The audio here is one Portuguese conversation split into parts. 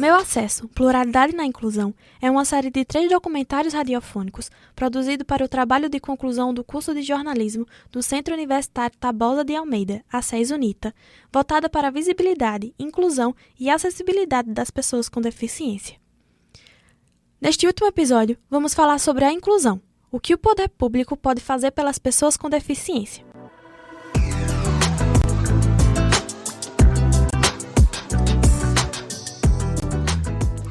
Meu Acesso, Pluralidade na Inclusão é uma série de 3 documentários radiofônicos produzido para o trabalho de conclusão do curso de jornalismo do Centro Universitário Tabosa de Almeida, a CES-UNITA, voltada para a visibilidade, inclusão e acessibilidade das pessoas com deficiência. Neste último episódio, vamos falar sobre a inclusão, o que o poder público pode fazer pelas pessoas com deficiência.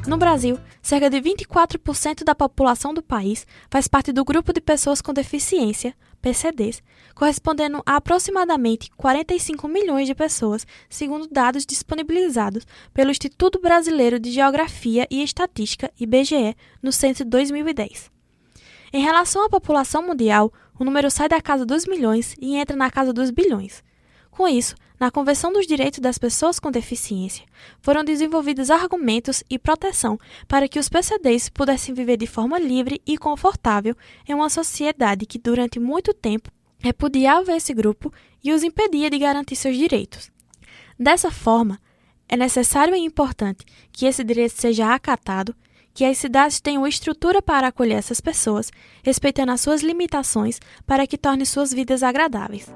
No Brasil, cerca de 24% da população do país faz parte do grupo de pessoas com deficiência, PCDs, correspondendo a aproximadamente 45 milhões de pessoas, segundo dados disponibilizados pelo Instituto Brasileiro de Geografia e Estatística, IBGE, no censo de 2010. Em relação à população mundial, o número sai da casa dos milhões e entra na casa dos bilhões. Com isso, na Convenção dos Direitos das Pessoas com Deficiência, foram desenvolvidos argumentos e proteção para que os PCDs pudessem viver de forma livre e confortável em uma sociedade que, durante muito tempo, repudiava esse grupo e os impedia de garantir seus direitos. Dessa forma, é necessário e importante que esse direito seja acatado, que as cidades tenham estrutura para acolher essas pessoas, respeitando as suas limitações para que torne suas vidas agradáveis.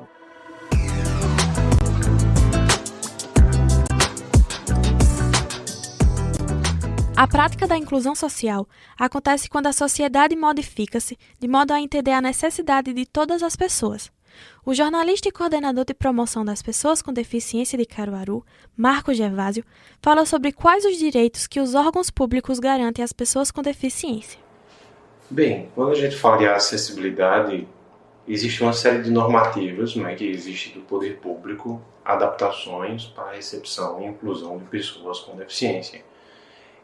A prática da inclusão social acontece quando a sociedade modifica-se de modo a entender a necessidade de todas as pessoas. O jornalista e coordenador de promoção das pessoas com deficiência de Caruaru, Marcos Gervásio, fala sobre quais os direitos que os órgãos públicos garantem às pessoas com deficiência. Bem, quando a gente fala de acessibilidade, existe uma série de normativas, que existe do poder público, adaptações para a recepção e inclusão de pessoas com deficiência.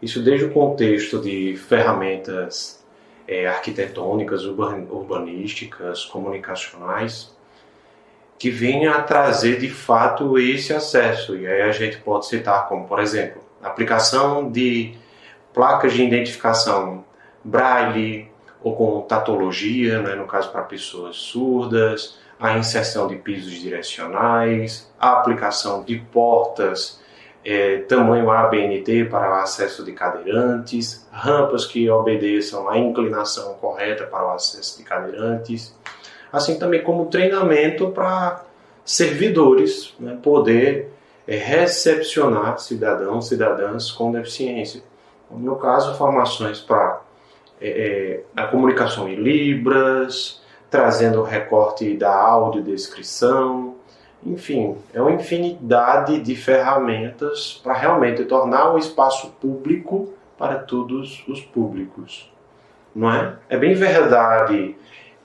Isso desde o contexto de ferramentas arquitetônicas, urbanísticas, comunicacionais, que venha a trazer de fato esse acesso. E aí a gente pode citar como, por exemplo, a aplicação de placas de identificação braille ou com tautologia, no caso para pessoas surdas, a inserção de pisos direcionais, a aplicação de portas tamanho ABNT para o acesso de cadeirantes, rampas que obedeçam à inclinação correta para o acesso de cadeirantes, assim também como treinamento para servidores poder recepcionar cidadãos, cidadãs com deficiência. No meu caso, formações para a comunicação em Libras, trazendo o recorte da audiodescrição. Enfim, é uma infinidade de ferramentas para realmente tornar o espaço público para todos os públicos, não é? É bem verdade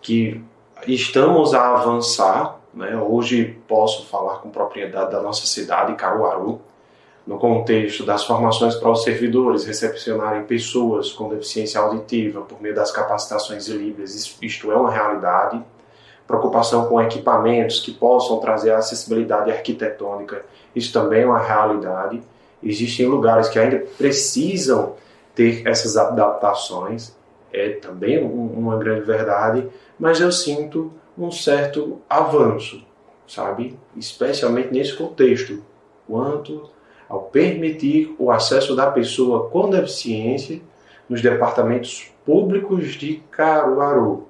que estamos a avançar, Hoje posso falar com propriedade da nossa cidade, Caruaru, no contexto das formações para os servidores recepcionarem pessoas com deficiência auditiva por meio das capacitações livres. Isto é uma realidade. Preocupação com equipamentos que possam trazer acessibilidade arquitetônica, isso também é uma realidade. Existem lugares que ainda precisam ter essas adaptações, é também uma grande verdade, mas eu sinto um certo avanço, sabe? Especialmente nesse contexto, quanto ao permitir o acesso da pessoa com deficiência nos departamentos públicos de Caruaru.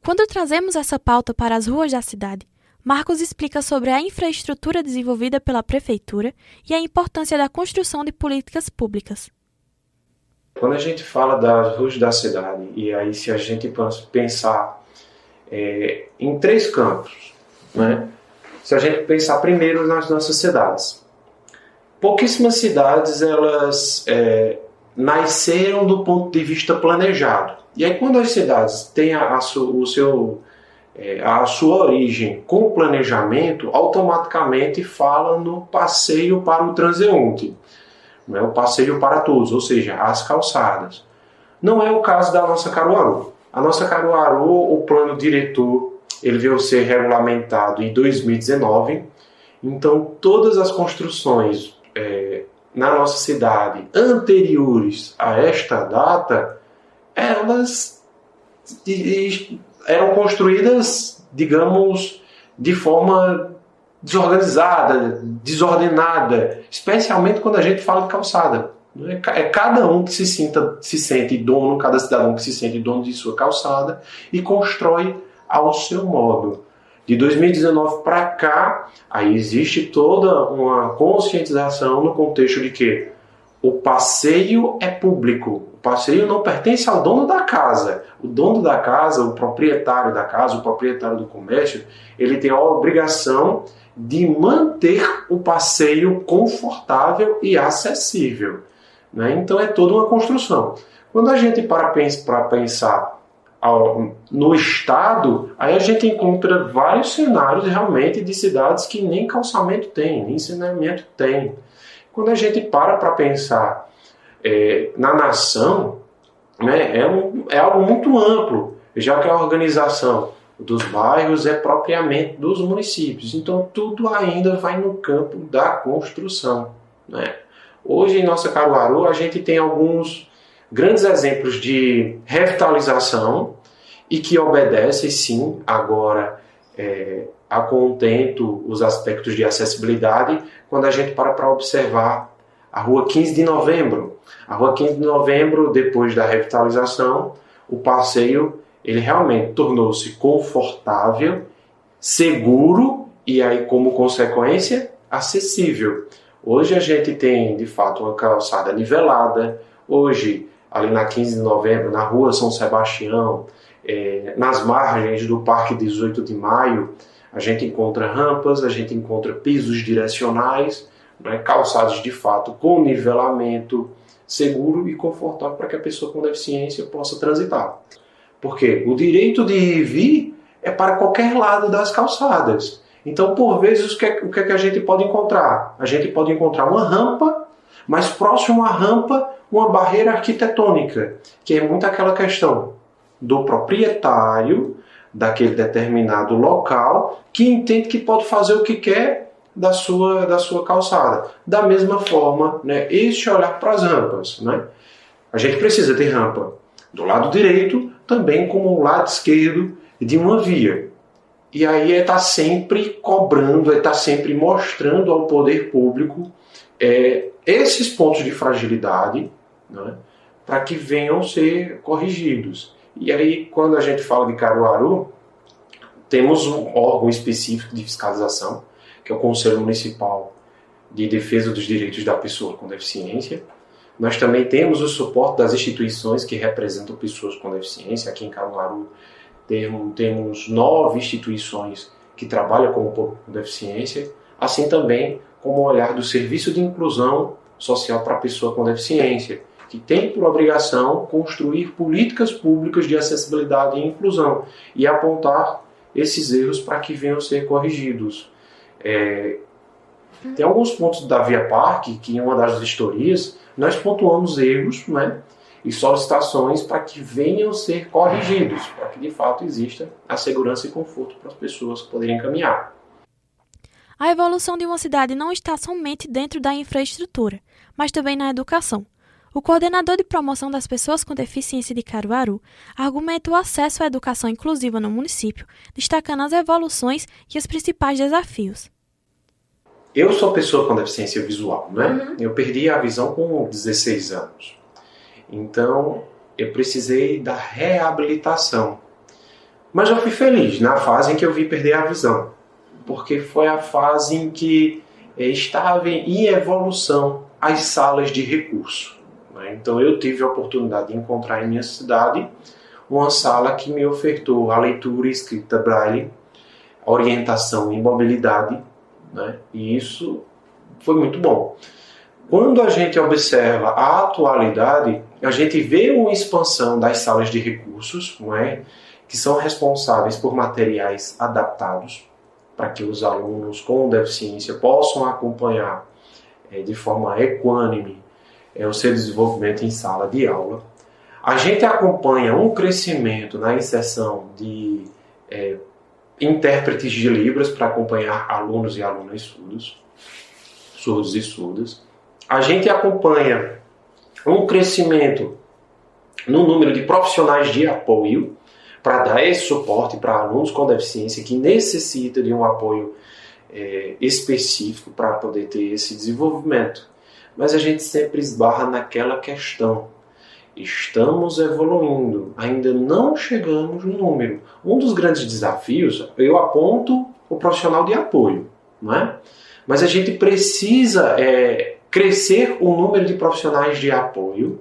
Quando trazemos essa pauta para as ruas da cidade, Marcos explica sobre a infraestrutura desenvolvida pela Prefeitura e a importância da construção de políticas públicas. Quando a gente fala das ruas da cidade, e aí se a gente pensar em 3 campos, Se a gente pensar primeiro nas nossas cidades. Pouquíssimas cidades elas nasceram do ponto de vista planejado. E aí quando as cidades têm a sua origem com planejamento, automaticamente fala no passeio para o transeunte, o passeio para todos, ou seja, as calçadas. Não é o caso da nossa Caruaru. A nossa Caruaru, o plano diretor, ele veio ser regulamentado em 2019, então todas as construções na nossa cidade anteriores a esta data, elas eram construídas, digamos, de forma desorganizada, desordenada, especialmente quando a gente fala de calçada. É cada um que se sente dono, cada cidadão que se sente dono de sua calçada e constrói ao seu modo. De 2019 para cá, aí existe toda uma conscientização no contexto de que o passeio é público. O passeio não pertence ao dono da casa. O dono da casa, o proprietário da casa, o proprietário do comércio, ele tem a obrigação de manter o passeio confortável e acessível. Né? Então é toda uma construção. Quando a gente para pensar no Estado, aí a gente encontra vários cenários realmente de cidades que nem calçamento tem, nem saneamento tem. Quando a gente para pensar na nação, né, é algo muito amplo, já que a organização dos bairros é propriamente dos municípios. Então tudo ainda vai no campo da construção. Né? Hoje em nossa Caruaru a gente tem alguns grandes exemplos de revitalização e que obedecem sim agora a contento os aspectos de acessibilidade quando a gente para observar a Rua 15 de Novembro. A Rua 15 de Novembro, depois da revitalização, o passeio ele realmente tornou-se confortável, seguro e aí, como consequência, acessível. Hoje a gente tem, de fato, uma calçada nivelada. Hoje, ali na 15 de Novembro, na Rua São Sebastião, nas margens do Parque 18 de Maio, a gente encontra rampas, a gente encontra pisos direcionais, né, calçados de fato com nivelamento seguro e confortável para que a pessoa com deficiência possa transitar. Porque o direito de ir e vir é para qualquer lado das calçadas. Então, por vezes, o que é que a gente pode encontrar? A gente pode encontrar uma rampa, mas próximo à rampa, uma barreira arquitetônica, que é muito aquela questão do proprietário daquele determinado local que entende que pode fazer o que quer da sua calçada. Da mesma forma, né, este olhar para as rampas. Né? A gente precisa ter rampa do lado direito, também como o lado esquerdo de uma via. E aí está sempre cobrando, está sempre mostrando ao poder público esses pontos de fragilidade, né, para que venham ser corrigidos. E aí, quando a gente fala de Caruaru, temos um órgão específico de fiscalização, que é o Conselho Municipal de Defesa dos Direitos da Pessoa com Deficiência. Nós também temos o suporte das instituições que representam pessoas com deficiência. Aqui em Caruaru temos 9 instituições que trabalham com o povo com deficiência, assim também como o olhar do Serviço de Inclusão Social para a Pessoa com Deficiência, que tem por obrigação construir políticas públicas de acessibilidade e inclusão e apontar esses erros para que venham a ser corrigidos. Tem alguns pontos da Via Parque que em uma das vistorias nós pontuamos erros, né, e solicitações para que venham a ser corrigidos, para que de fato exista a segurança e conforto para as pessoas poderem caminhar. A evolução de uma cidade não está somente dentro da infraestrutura, mas também na educação. O coordenador de promoção das pessoas com deficiência de Caruaru argumenta o acesso à educação inclusiva no município, destacando as evoluções e os principais desafios. Eu sou pessoa com deficiência visual, né? Eu perdi a visão com 16 anos. Então, eu precisei da reabilitação. Mas eu fui feliz na fase em que eu vi perder a visão, porque foi a fase em que estava em evolução as salas de recurso. Então eu tive a oportunidade de encontrar em minha cidade uma sala que me ofertou a leitura e escrita braille, a orientação em mobilidade, né? E isso foi muito bom. Quando a gente observa a atualidade, a gente vê uma expansão das salas de recursos, não é? Que são responsáveis por materiais adaptados para que os alunos com deficiência possam acompanhar de forma equânime o seu desenvolvimento em sala de aula. A gente acompanha um crescimento na inserção de intérpretes de Libras para acompanhar alunos e alunas surdos e surdas. A gente acompanha um crescimento no número de profissionais de apoio para dar esse suporte para alunos com deficiência que necessitam de um apoio específico para poder ter esse desenvolvimento. mas a gente sempre esbarra naquela questão. Estamos evoluindo, ainda não chegamos no número. Um dos grandes desafios, eu aponto o profissional de apoio, não é? Mas a gente precisa crescer o número de profissionais de apoio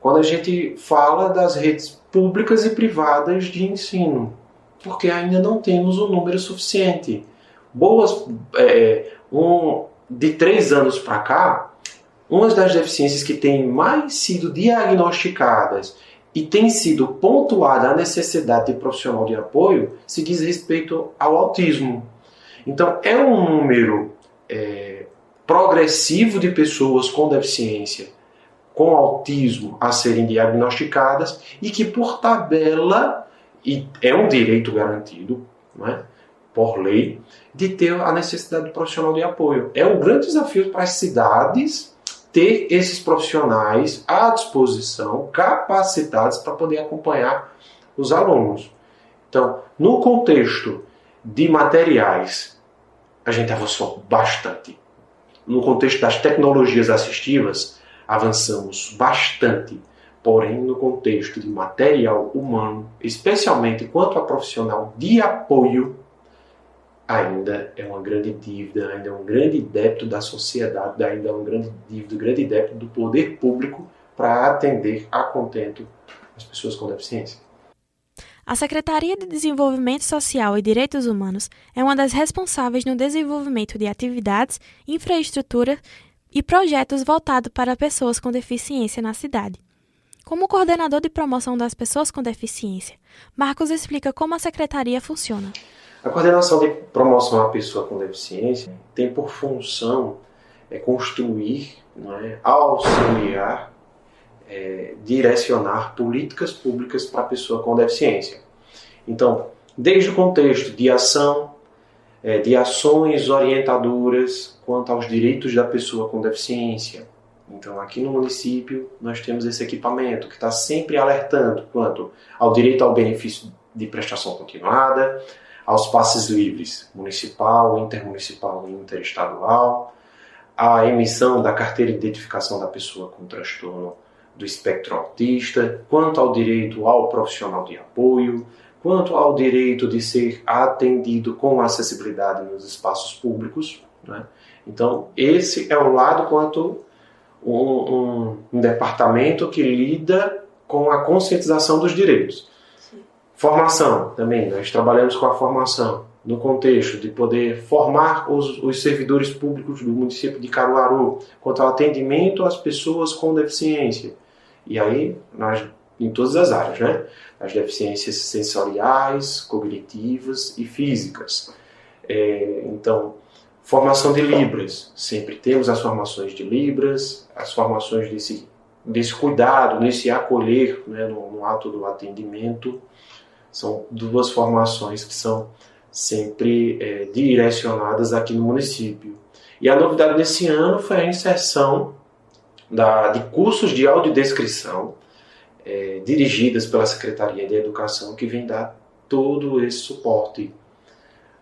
quando a gente fala das redes públicas e privadas de ensino, porque ainda não temos um número suficiente. De 3 anos para cá, uma das deficiências que tem mais sido diagnosticadas e tem sido pontuada a necessidade de profissional de apoio se diz respeito ao autismo. Então, é um número progressivo de pessoas com deficiência, com autismo a serem diagnosticadas e que, por tabela, e é um direito garantido, não é? Por lei, de ter a necessidade de profissional de apoio. É um grande desafio para as cidades ter esses profissionais à disposição, capacitados para poder acompanhar os alunos. Então, no contexto de materiais, a gente avançou bastante. No contexto das tecnologias assistivas, avançamos bastante. Porém, no contexto de material humano, especialmente quanto a profissional de apoio, ainda é uma grande dívida, ainda é um grande débito da sociedade, ainda é um grande dívida, um grande débito do poder público para atender a contento as pessoas com deficiência. A Secretaria de Desenvolvimento Social e Direitos Humanos é uma das responsáveis no desenvolvimento de atividades, infraestrutura e projetos voltados para pessoas com deficiência na cidade. Como coordenador de promoção das pessoas com deficiência, Marcos explica como a Secretaria funciona. A coordenação de promoção à pessoa com deficiência tem por função construir, auxiliar, direcionar políticas públicas para a pessoa com deficiência. Então, desde o contexto de ação, de ações orientadoras quanto aos direitos da pessoa com deficiência. Então, aqui no município, nós temos esse equipamento que está sempre alertando quanto ao direito ao benefício de prestação continuada, aos passes livres municipal, intermunicipal e interestadual, a emissão da carteira de identificação da pessoa com transtorno do espectro autista, quanto ao direito ao profissional de apoio, quanto ao direito de ser atendido com acessibilidade nos espaços públicos, né? Então, esse é o lado quanto um departamento que lida com a conscientização dos direitos. Formação também, nós trabalhamos com a formação no contexto de poder formar os servidores públicos do município de Caruaru quanto ao atendimento às pessoas com deficiência. E aí, nós, em todas as áreas, né? As deficiências sensoriais, cognitivas e físicas. Então, formação de Libras, sempre temos as formações de Libras, as formações desse cuidado, nesse acolher, né, no ato do atendimento. São 2 formações que são sempre direcionadas aqui no município. E a novidade desse ano foi a inserção de cursos de audiodescrição dirigidas pela Secretaria de Educação, que vem dar todo esse suporte.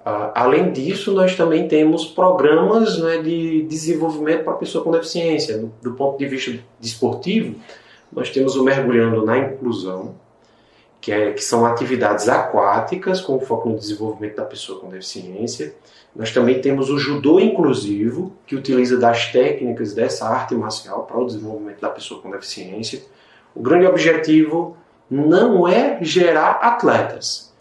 Além disso, nós também temos programas, né, de desenvolvimento para a pessoa com deficiência. Do ponto de vista desportivo, nós temos o Mergulhando na Inclusão, que são atividades aquáticas com foco no desenvolvimento da pessoa com deficiência. Nós também temos o Judô Inclusivo, que utiliza das técnicas dessa arte marcial para o desenvolvimento da pessoa com deficiência. O grande objetivo não é gerar atletas.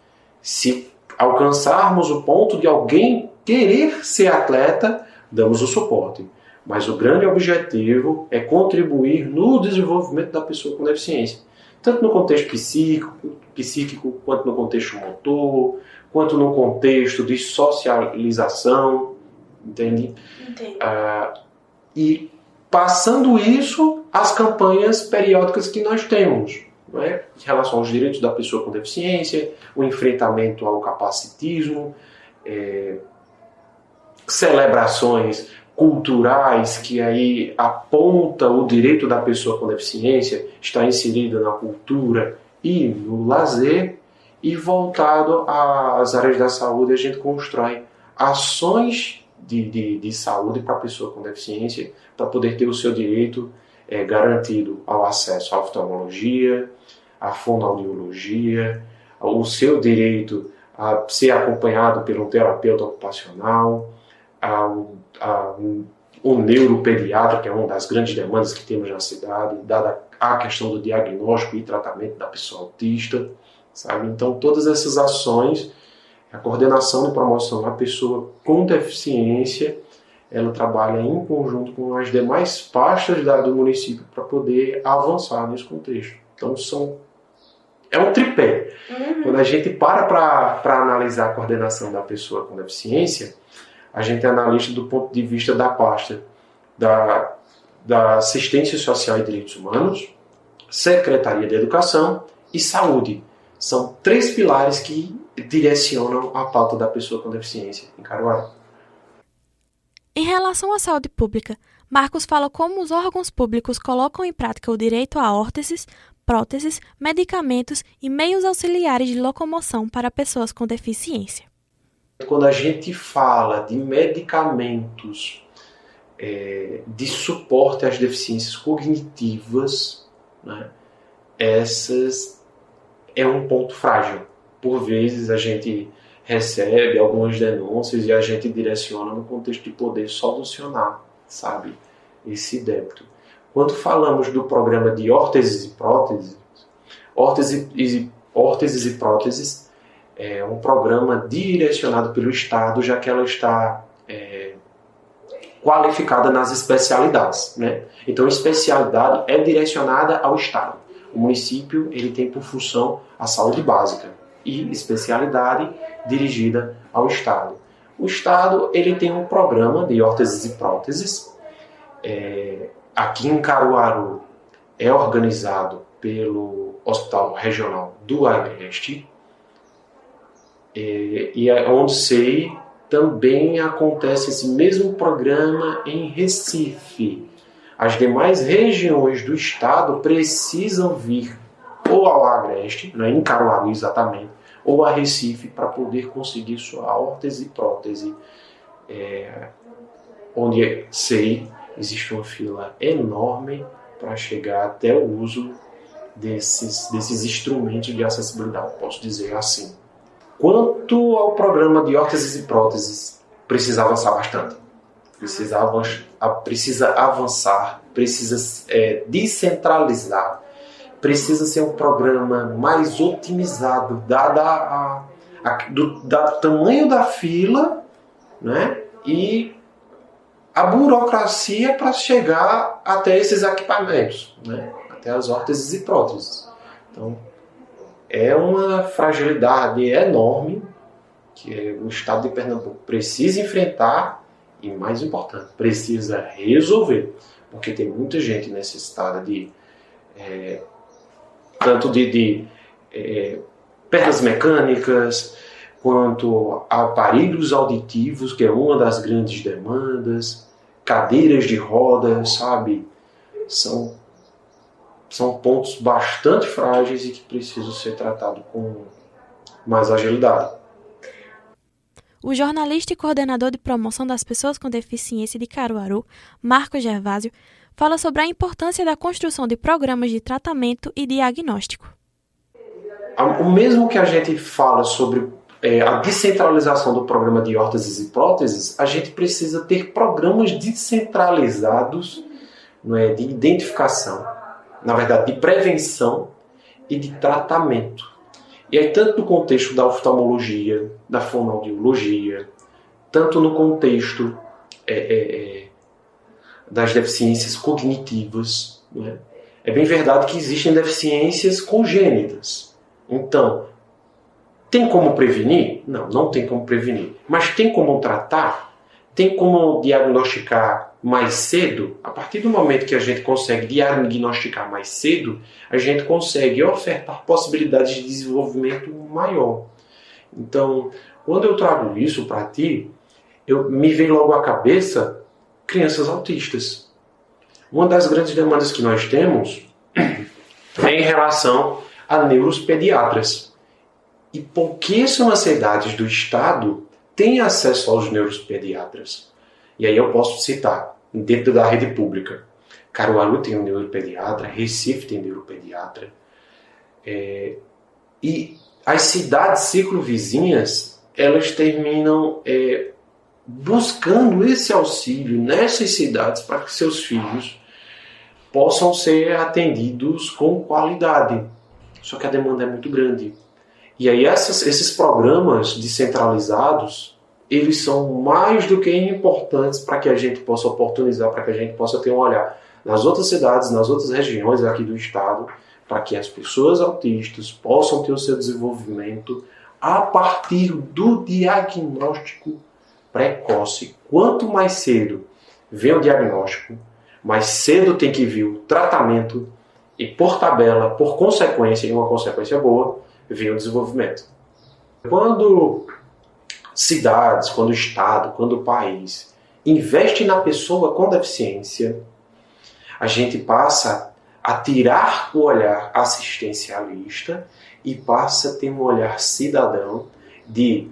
Se alcançarmos o ponto de alguém querer ser atleta, damos o suporte. Mas o grande objetivo é contribuir no desenvolvimento da pessoa com deficiência. Tanto no contexto psíquico, quanto no contexto motor, quanto no contexto de socialização, entende? Entendi. E passando isso, as campanhas periódicas que nós temos, não é? Em relação aos direitos da pessoa com deficiência, o enfrentamento ao capacitismo, celebrações culturais que aí aponta o direito da pessoa com deficiência, está inserida na cultura e no lazer, e voltado às áreas da saúde a gente constrói ações de saúde para a pessoa com deficiência, para poder ter o seu direito garantido ao acesso à oftalmologia, à fonoaudiologia, o seu direito a ser acompanhado por um terapeuta ocupacional, o neuropediatra, que é uma das grandes demandas que temos na cidade, dada a questão do diagnóstico e tratamento da pessoa autista, sabe? Então, todas essas ações, a coordenação e promoção da pessoa com deficiência, ela trabalha em conjunto com as demais pastas do município para poder avançar nesse contexto. Então, é um tripé. Quando a gente para analisar a coordenação da pessoa com deficiência, a gente analisa do ponto de vista da pasta da Assistência Social e Direitos Humanos, Secretaria de Educação e Saúde. São 3 pilares que direcionam a pauta da pessoa com deficiência em Caruaru. Em relação à saúde pública, Marcos fala como os órgãos públicos colocam em prática o direito a órteses, próteses, medicamentos e meios auxiliares de locomoção para pessoas com deficiência. Quando a gente fala de medicamentos de suporte às deficiências cognitivas, né, essas é um ponto frágil. Por vezes a gente recebe algumas denúncias e a gente direciona no contexto de poder solucionar, sabe, esse débito. Quando falamos do programa de órteses e próteses, órteses e próteses é um programa direcionado pelo Estado, já que ela está qualificada nas especialidades, né? Então, a especialidade é direcionada ao Estado. O município ele tem por função a saúde básica e especialidade dirigida ao Estado. O Estado ele tem um programa de órteses e próteses. Aqui em Caruaru é organizado pelo Hospital Regional do Agreste, e onde sei também acontece esse mesmo programa em Recife. As demais regiões do estado precisam vir ou ao Agreste, né, em Caruaru exatamente, ou a Recife para poder conseguir sua órtese e prótese. Onde sei, existe uma fila enorme para chegar até o uso desses instrumentos de acessibilidade, posso dizer assim. Quanto ao programa de órteses e próteses, precisa avançar bastante. Precisa avançar, precisa descentralizar, precisa ser um programa mais otimizado, do tamanho da fila, né? E a burocracia para chegar até esses equipamentos, né? Até as órteses e próteses. Então, é uma fragilidade enorme que o Estado de Pernambuco precisa enfrentar e, mais importante, precisa resolver. Porque tem muita gente necessitada tanto de pernas mecânicas, quanto aparelhos auditivos, que é uma das grandes demandas, cadeiras de rodas, sabe? São pontos bastante frágeis e que precisam ser tratados com mais agilidade. O jornalista e coordenador de promoção das pessoas com deficiência de Caruaru, Marcos Gervásio, fala sobre a importância da construção de programas de tratamento e diagnóstico. O mesmo que a gente fala sobre a descentralização do programa de órteses e próteses, a gente precisa ter programas descentralizados, não é, de identificação, na verdade, de prevenção e de tratamento. E aí, tanto no contexto da oftalmologia, da fonoaudiologia, tanto no contexto das deficiências cognitivas, né? É bem verdade que existem deficiências congênitas. Então, tem como prevenir? Não, não tem como prevenir. Mas tem como tratar? Tem como diagnosticar mais cedo? A partir do momento que a gente consegue diagnosticar mais cedo, a gente consegue ofertar possibilidades de desenvolvimento maior. Então, quando eu trago isso para ti, me vem logo à cabeça crianças autistas. Uma das grandes demandas que nós temos é em relação a neuropediatras. E pouquíssimas cidades do estado tem acesso aos neuropediatras. E aí eu posso citar, dentro da rede pública, Caruaru tem um neuropediatra, Recife tem neuropediatra, e as cidades circunvizinhas, elas terminam buscando esse auxílio nessas cidades para que seus filhos possam ser atendidos com qualidade. Só que a demanda é muito grande. E aí esses programas descentralizados, eles são mais do que importantes para que a gente possa oportunizar, para que a gente possa ter um olhar nas outras cidades, nas outras regiões aqui do estado, para que as pessoas autistas possam ter o seu desenvolvimento a partir do diagnóstico precoce. Quanto mais cedo vem o diagnóstico, mais cedo tem que vir o tratamento e, por tabela, por consequência, e uma consequência boa, vem o desenvolvimento. Quando cidades, quando o Estado, quando o país investe na pessoa com deficiência, a gente passa a tirar o olhar assistencialista e passa a ter um olhar cidadão de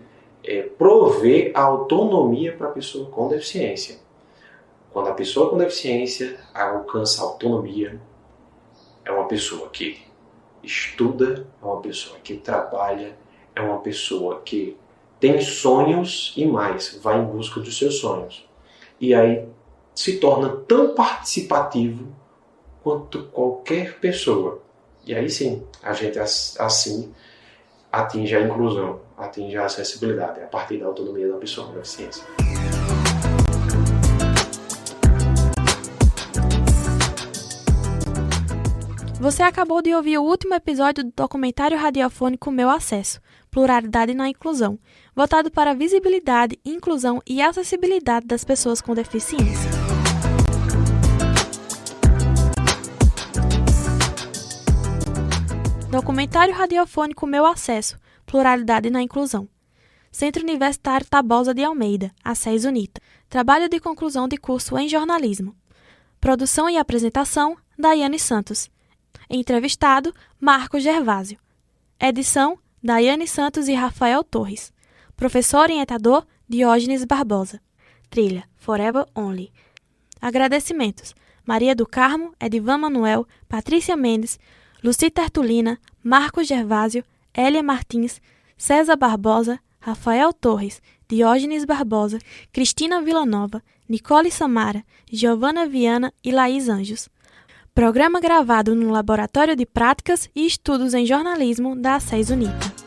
prover a autonomia para a pessoa com deficiência. Quando a pessoa com deficiência alcança a autonomia, é uma pessoa que estuda, é uma pessoa que trabalha, é uma pessoa que tem sonhos e mais, vai em busca dos seus sonhos. E aí se torna tão participativo quanto qualquer pessoa. E aí sim, a gente assim atinge a inclusão, atinge a acessibilidade, a partir da autonomia da pessoa com deficiência. Você acabou de ouvir o último episódio do documentário radiofônico Meu Acesso, Pluralidade na Inclusão, voltado para a visibilidade, inclusão e acessibilidade das pessoas com deficiência. Documentário radiofônico Meu Acesso, Pluralidade na Inclusão. Centro Universitário Tabosa de Almeida, ACES UNITA. Trabalho de conclusão de curso em jornalismo. Produção e apresentação, Daiane Santos. Entrevistado, Marcos Gervásio. Edição, Daiane Santos e Rafael Torres. Professor orientador, Diógenes Barbosa. Trilha, Forever Only. Agradecimentos, Maria do Carmo, Edivan Manuel, Patrícia Mendes, Luci Tertulina, Marcos Gervásio, Hélia Martins, César Barbosa, Rafael Torres, Diógenes Barbosa, Cristina Villanova, Nicole Samara, Giovana Viana e Laís Anjos. Programa gravado no Laboratório de Práticas e Estudos em Jornalismo da ACES UNITA.